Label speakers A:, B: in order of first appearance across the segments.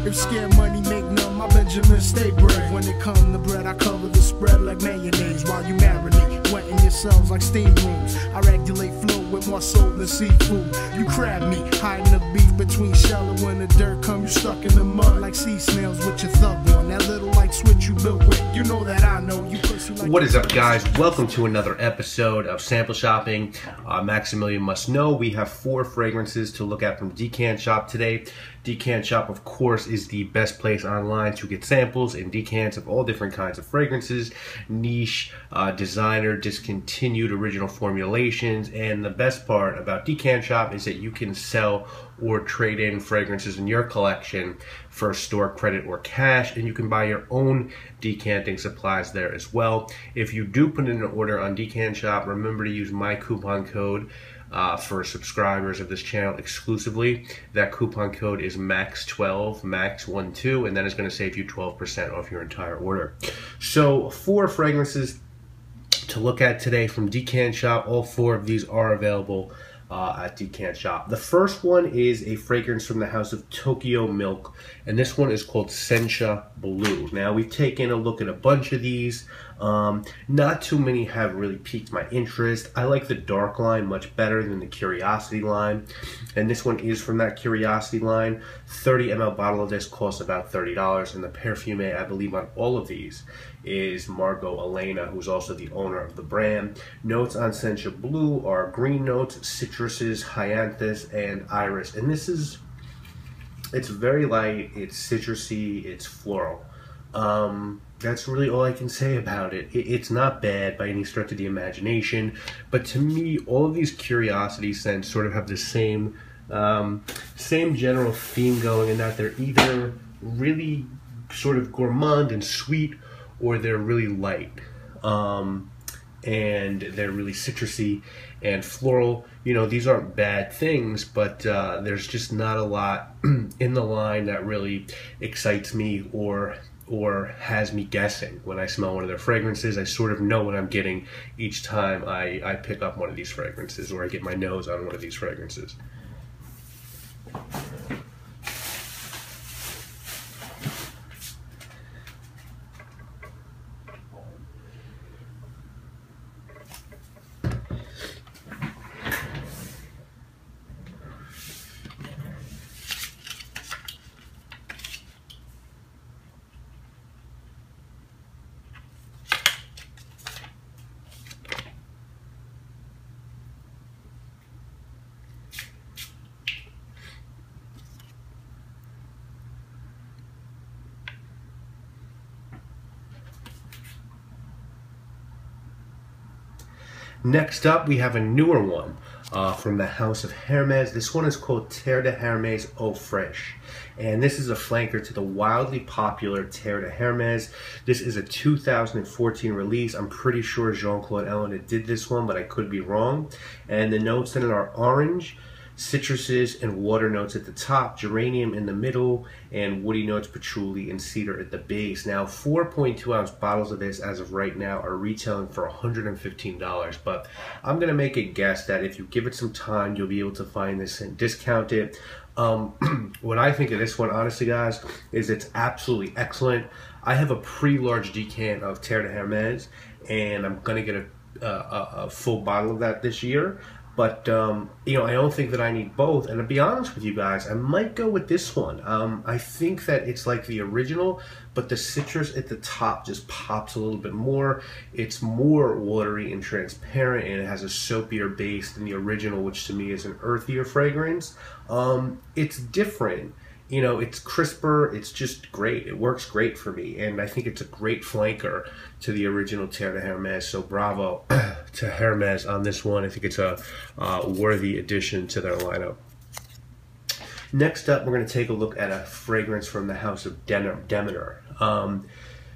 A: If scared money make none, my Benjamin stay brave. When it come to bread, I cover the spread like mayonnaise while you marinate, wetting yourselves like steam rooms. I regulate flow with more soul than seafood. You crab meat, hiding the beef between shell and when the dirt come, you stuck in the mud like sea snails with your thug on. That little light switch you built with, you know that I know you pussy like.
B: What is up, guys? Welcome to another episode of Sample Shopping. Maximilian must know we have 4 fragrances to look at from Decant Shop today. Decant Shop, of course, is the best place online to get samples and decants of all different kinds of fragrances, niche, designer, discontinued, original formulations. And the best part about Decant Shop is that you can sell or trade in fragrances in your collection for store credit or cash, and you can buy your own decanting supplies there as well. If you do put in an order on Decant Shop, remember to use my coupon code for subscribers of this channel exclusively. That coupon code is MAX12, MAX12, and that is going to save you 12% off your entire order. So 4 fragrances to look at today from Decant Shop. All 4 of these are available at Decant Shop. The first one is a fragrance from the house of Tokyo Milk, and this one is called Sencha Blue. Now, we've taken a look at a bunch of these. Not too many have really piqued my interest. I like the dark line much better than the Curiosity line, and this one is from that Curiosity line. 30 ml bottle of this costs about $30, and the perfume, I believe, on all of these is Margot Elena, who's also the owner of the brand. Notes on Sencha Blue are green notes, citruses, hyanthus, and iris. And this is, it's very light, it's citrusy, it's floral. That's really all I can say about it. It's not bad by any stretch of the imagination, but to me, all of these Curiosity scents sort of have the same general theme going, in that they're either really sort of gourmand and sweet, or they're really light, and they're really citrusy and floral. You know, these aren't bad things, but there's just not a lot in the line that really excites me or has me guessing. When I smell one of their fragrances, I sort of know what I'm getting each time I pick up one of these fragrances, or I get my nose on one of these fragrances. Next up, we have a newer one from the house of Hermes. This one is called Terre de Hermes Eau Fraiche, and this is a flanker to the wildly popular Terre de Hermes. This is a 2014 release. I'm pretty sure Jean-Claude Ellen did this one, but I could be wrong. And the notes in it are orange, citruses, and water notes at the top, geranium in the middle, and woody notes, patchouli, and cedar at the base. Now, 4.2 ounce bottles of this as of right now are retailing for $115, but I'm gonna make a guess that if you give it some time, you'll be able to find this and discount it. What I think of this one, honestly, guys, is it's absolutely excellent. I have a pretty large decant of Terre de Hermes, and I'm gonna get a full bottle of that this year. But, you know, I don't think that I need both. And to be honest with you guys, I might go with this one. I think that it's like the original, but the citrus at the top just pops a little bit more. It's more watery and transparent, and it has a soapier base than the original, which to me is an earthier fragrance. It's different. You know, it's crisper, it's just great. It works great for me, and I think it's a great flanker to the original Terre de Hermes, so bravo to Hermes on this one. I think it's a worthy addition to their lineup. Next up, we're going to take a look at a fragrance from the house of Demeter.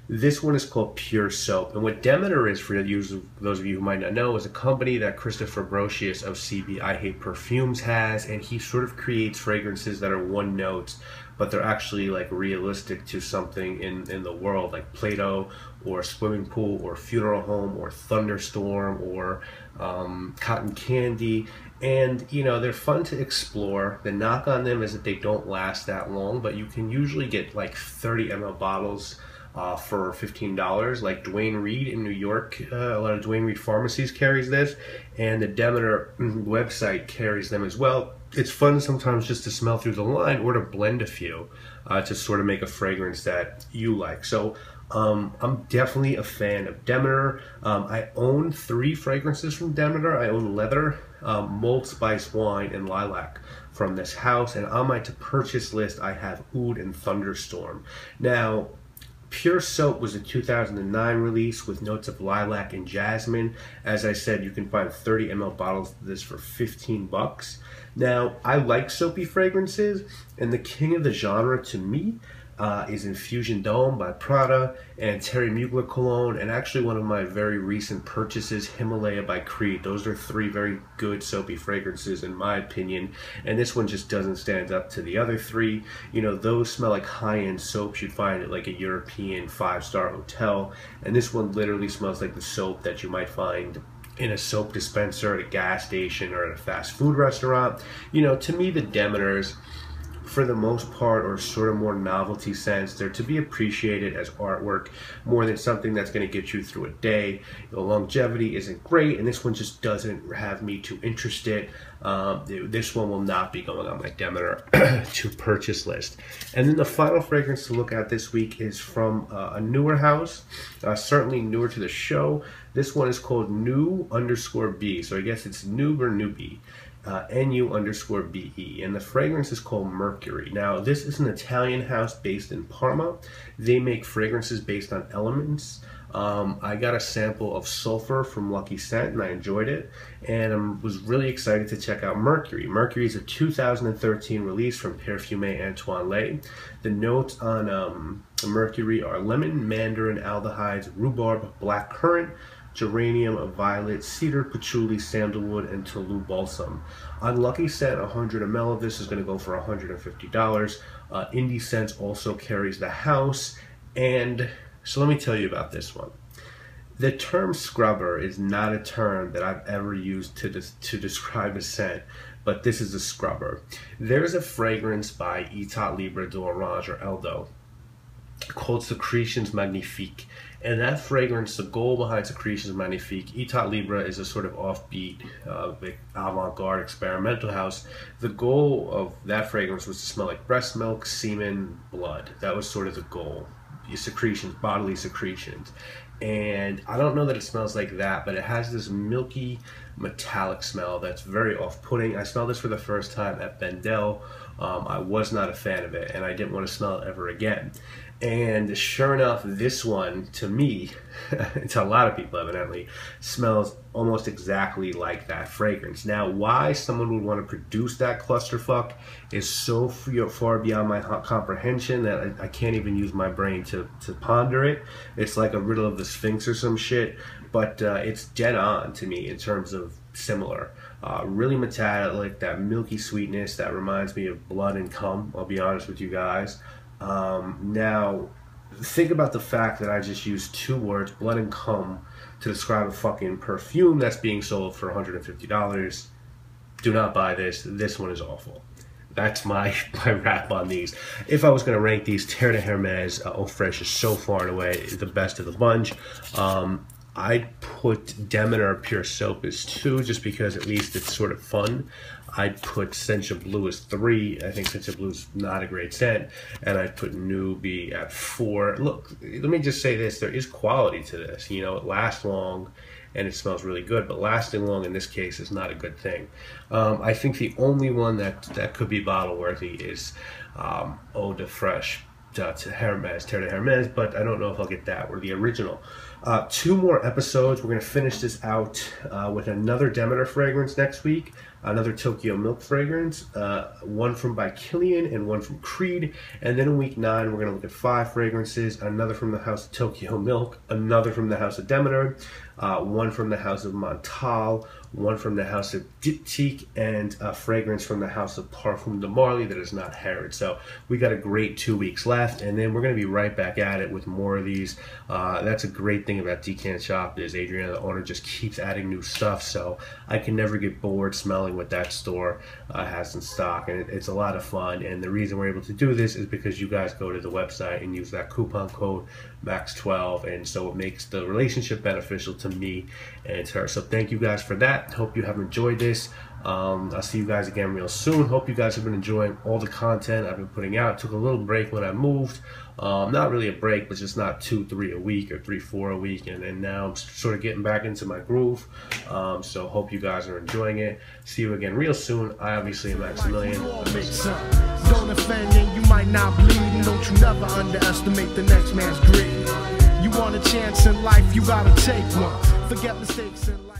B: This one is called Pure Soap, and what Demeter is, for those of you who might not know, is a company that Christopher Brocious of CB I Hate Perfumes has, and he sort of creates fragrances that are one notes, but they're actually like realistic to something in the world, like Play-Doh, or swimming pool, or funeral home, or thunderstorm, or cotton candy. And, you know, they're fun to explore. The knock on them is that they don't last that long, but you can usually get like 30 ml bottles for $15. Like Dwayne Reed in New York, a lot of Dwayne Reed pharmacies carries this, and the Demeter website carries them as well. It's fun sometimes just to smell through the line or to blend a few to sort of make a fragrance that you like. So I'm definitely a fan of Demeter. I own 3 fragrances from Demeter. I own Leather, Mold Spice Wine, and Lilac from this house. And on my to purchase list, I have Oud and Thunderstorm. Now, Pure Soap was a 2009 release with notes of lilac and jasmine. As I said, you can find 30 ml bottles of this for 15 bucks. Now, I like soapy fragrances, and the king of the genre to me is Infusion Dome by Prada and Terre Mugler Cologne, and actually one of my very recent purchases, Himalaya by Creed. Those are 3 very good soapy fragrances in my opinion, and this one just doesn't stand up to the other 3. You know, those smell like high-end soaps you'd find at like a European 5-star hotel, and this one literally smells like the soap that you might find in a soap dispenser at a gas station or at a fast food restaurant. You know, to me, the Demeters, for the most part, are sort of more novelty scents. They're to be appreciated as artwork more than something that's going to get you through a day. The longevity isn't great, and this one just doesn't have me too interested. This one will not be going on my Demeter to purchase list. And then the final fragrance to look at this week is from a newer house, certainly newer to the show. This one is called Nu_B, so I guess it's Noob or Newbie. NU_BE, and the fragrance is called Mercury. Now, this is an Italian house based in Parma. They make fragrances based on elements. I got a sample of sulfur from Lucky Scent, and I enjoyed it, and I was really excited to check out Mercury. Mercury is a 2013 release from Parfumé Antoine Lay. The notes on Mercury are lemon, mandarin, aldehydes, rhubarb, black currant, geranium, violet, cedar, patchouli, sandalwood, and Toulouse balsam. On Lucky Scent, 100 ml of this is going to go for $150. Indie Scents also carries the house. And so let me tell you about this one. The term scrubber is not a term that I've ever used to describe a scent, but this is a scrubber. There's a fragrance by Etat Libre d'Orange, or Eldo, called Secretions Magnifiques. And that fragrance, the goal behind Secretions Magnifiques, Etat Libre is a sort of offbeat, avant-garde experimental house. The goal of that fragrance was to smell like breast milk, semen, blood. That was sort of the goal. Secretions, bodily secretions. And I don't know that it smells like that, but it has this milky, metallic smell that's very off-putting. I smelled this for the first time at Bendel. I was not a fan of it, and I didn't want to smell it ever again. And sure enough, this one, to me, to a lot of people evidently, smells almost exactly like that fragrance. Now, why someone would want to produce that clusterfuck is so far beyond my comprehension that I can't even use my brain to ponder it. It's like a riddle of the Sphinx or some shit, but it's dead on to me in terms of similar. Really metallic, that milky sweetness that reminds me of blood and cum, I'll be honest with you guys. Now, think about the fact that I just used 2 words, blood and cum, to describe a fucking perfume that's being sold for $150. Do not buy this. This one is awful. That's my wrap on these. If I was going to rank these, Terre de Hermes, Eau Fraiche is so far and away the best of the bunch. I'd put Demeter Pure Soap as 2, just because at least it's sort of fun. I'd put Sencha Blue as 3. I think Sencha Blue is not a great scent. And I'd put Newbie at 4. Look, let me just say this. There is quality to this. You know, it lasts long and it smells really good. But lasting long in this case is not a good thing. I think the only one that could be bottle worthy is Eau Fraiche to Hermes, Terre de Hermes. But I don't know if I'll get that or the original. 2 more episodes. We're going to finish this out with another Demeter fragrance next week, another Tokyo Milk fragrance, one from by Killian and one from Creed, and then in week 9 we're going to look at 5 fragrances, another from the house of Tokyo Milk, another from the house of Demeter, one from the house of Montal, one from the house of Diptyque, and a fragrance from the house of Parfum de Marly that is not Herod. So we got a great 2 weeks left, and then we're going to be right back at it with more of these. That's a great thing about Decant Shop is Adriana, the owner, just keeps adding new stuff, so I can never get bored smelling selling what that store has in stock, and it's a lot of fun. And the reason we're able to do this is because you guys go to the website and use that coupon code MAX12, and so it makes the relationship beneficial to me and to her. So thank you guys for that. Hope you have enjoyed this. I'll see you guys again real soon. Hope you guys have been enjoying all the content I've been putting out. Took a little break when I moved. Not really a break, but just not 2-3 a week or 3-4 a week, and now I'm sort of getting back into my groove. So hope you guys are enjoying it. See you again real soon. I obviously am Maximilian.
A: Don't offend and you might not bleed, and don't you never underestimate the next man's greed. You want a chance in life, you gotta take one. Forget mistakes in life.